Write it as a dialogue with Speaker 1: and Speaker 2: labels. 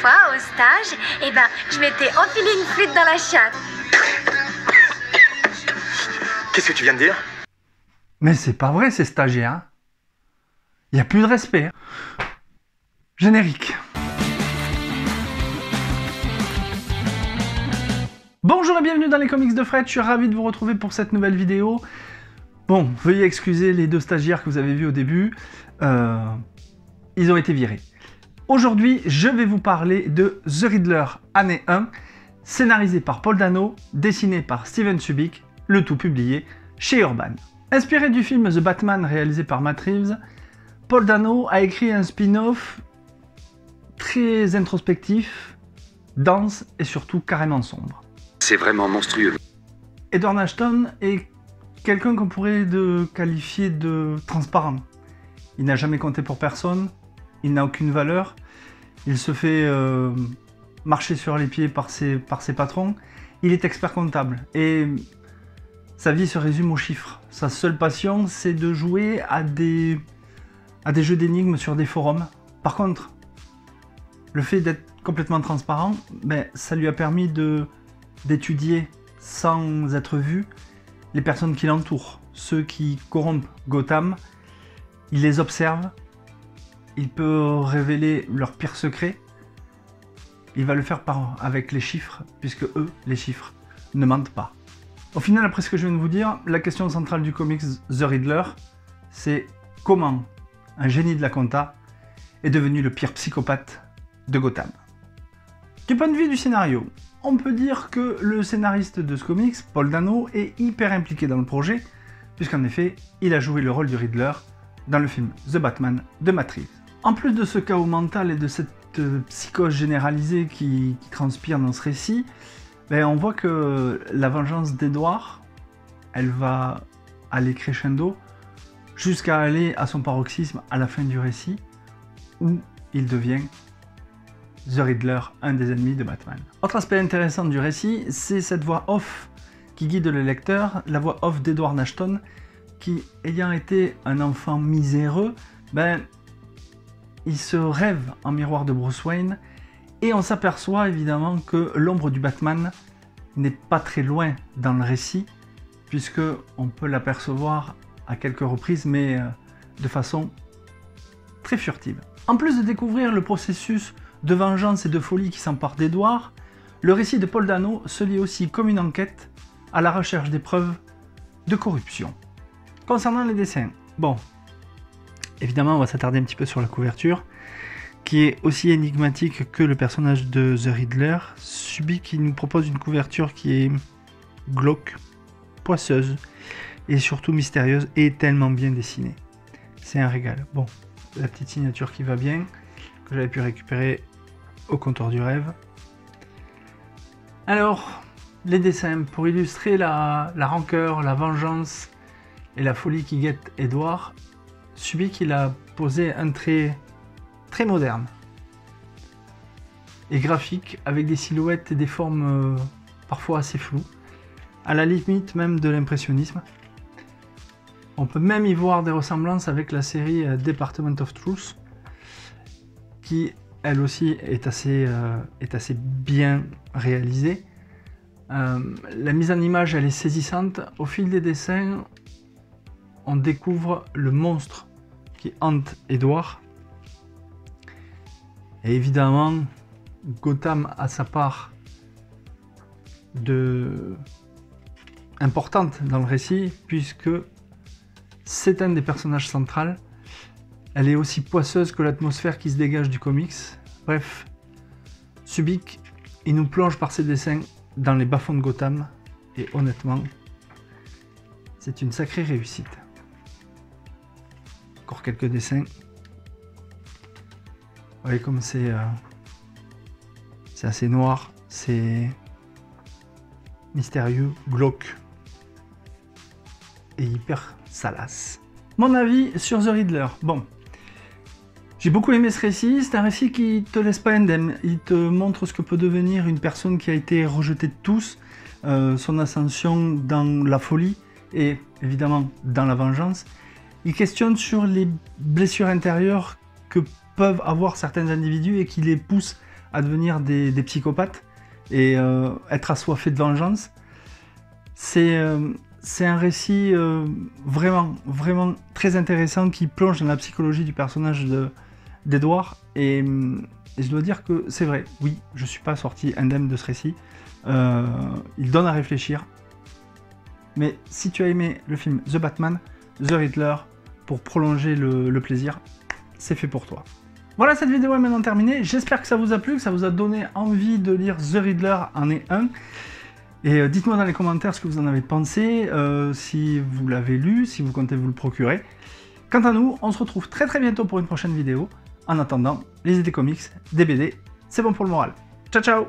Speaker 1: fois, au stage, je m'étais enfilé une flûte dans la chatte.
Speaker 2: Qu'est-ce que tu viens de dire?
Speaker 3: Mais c'est pas vrai, ces stagiaires. Il n'y a plus de respect. Générique. Bonjour et bienvenue dans les comics de Fred, je suis ravi de vous retrouver pour cette nouvelle vidéo. Bon, veuillez excuser les deux stagiaires que vous avez vus au début, ils ont été virés. Aujourd'hui, je vais vous parler de The Riddler, année 1, scénarisé par Paul Dano, dessiné par Steven Subic, le tout publié chez Urban. Inspiré du film The Batman réalisé par Matt Reeves, Paul Dano a écrit un spin-off très introspectif, dense et surtout carrément sombre.
Speaker 2: C'est vraiment monstrueux.
Speaker 3: Edward Ashton est quelqu'un qu'on pourrait qualifier de transparent. Il n'a jamais compté pour personne, il n'a aucune valeur, il se fait marcher sur les pieds par ses patrons, il est expert comptable et sa vie se résume aux chiffres. Sa seule passion, c'est de jouer à des jeux d'énigmes sur des forums. Par contre, le fait d'être complètement transparent, ça lui a permis d'étudier sans être vu les personnes qui l'entourent, ceux qui corrompent Gotham. Il les observe, il peut révéler leurs pires secrets. Il va le faire avec les chiffres, puisque eux, les chiffres, ne mentent pas. Au final, après ce que je viens de vous dire, la question centrale du comics The Riddler, c'est comment un génie de la compta est devenu le pire psychopathe de Gotham. Du point de vue du scénario, on peut dire que le scénariste de ce comics, Paul Dano, est hyper impliqué dans le projet, puisqu'en effet, il a joué le rôle du Riddler dans le film The Batman de Matt Reeves. En plus de ce chaos mental et de cette psychose généralisée qui transpire dans ce récit, on voit que la vengeance d'Edward, elle va aller crescendo jusqu'à aller à son paroxysme à la fin du récit, où il devient The Riddler, un des ennemis de Batman. Autre aspect intéressant du récit, c'est cette voix off qui guide le lecteur, la voix off d'Edward Ashton, qui, ayant été un enfant miséreux, il se rêve en miroir de Bruce Wayne, et on s'aperçoit évidemment que l'ombre du Batman n'est pas très loin dans le récit, puisque on peut l'apercevoir à quelques reprises, mais de façon très furtive. En plus de découvrir le processus de vengeance et de folie qui s'empare d'Edward, le récit de Paul Dano se lie aussi comme une enquête à la recherche des preuves de corruption. Concernant les dessins, évidemment on va s'attarder un petit peu sur la couverture, qui est aussi énigmatique que le personnage de The Riddler. Subic qui nous propose une couverture qui est glauque, poisseuse et surtout mystérieuse et tellement bien dessinée. C'est un régal. Bon, la petite signature qui va bien, que j'avais pu récupérer au comptoir du rêve. Alors, les dessins pour illustrer la rancœur, la vengeance et la folie qui guette Edward, Subic il a posé un trait très moderne et graphique, avec des silhouettes et des formes parfois assez floues, à la limite même de l'impressionnisme. On peut même y voir des ressemblances avec la série Department of Truth, qui elle aussi est assez bien réalisée. La mise en image elle est saisissante. Au fil des dessins, on découvre le monstre qui hante Edward. Et évidemment, Gotham a sa part importante dans le récit, puisque c'est un des personnages centraux. Elle est aussi poisseuse que l'atmosphère qui se dégage du comics. Bref, Subic, il nous plonge par ses dessins dans les bas-fonds de Gotham, et honnêtement, c'est une sacrée réussite. Encore quelques dessins. Vous voyez comme c'est assez noir, c'est mystérieux, glauque et hyper salace. Mon avis sur The Riddler. J'ai beaucoup aimé ce récit, c'est un récit qui te laisse pas indemne. Il te montre ce que peut devenir une personne qui a été rejetée de tous, son ascension dans la folie et évidemment dans la vengeance. Il questionne sur les blessures intérieures que peuvent avoir certains individus et qui les poussent à devenir des psychopathes et être assoiffés de vengeance. C'est un récit vraiment très intéressant qui plonge dans la psychologie du personnage d'Edward. Et je dois dire que c'est vrai, oui, je suis pas sorti indemne de ce récit. Il donne à réfléchir. Mais si tu as aimé le film The Batman, The Riddler, pour prolonger le plaisir, c'est fait pour toi. Voilà, cette vidéo est maintenant terminée. J'espère que ça vous a plu, que ça vous a donné envie de lire The Riddler en est un. Et dites-moi dans les commentaires ce que vous en avez pensé, si vous l'avez lu, si vous comptez vous le procurer. Quant à nous, on se retrouve très bientôt pour une prochaine vidéo. En attendant, lisez des comics, des BD, c'est bon pour le moral. Ciao ciao!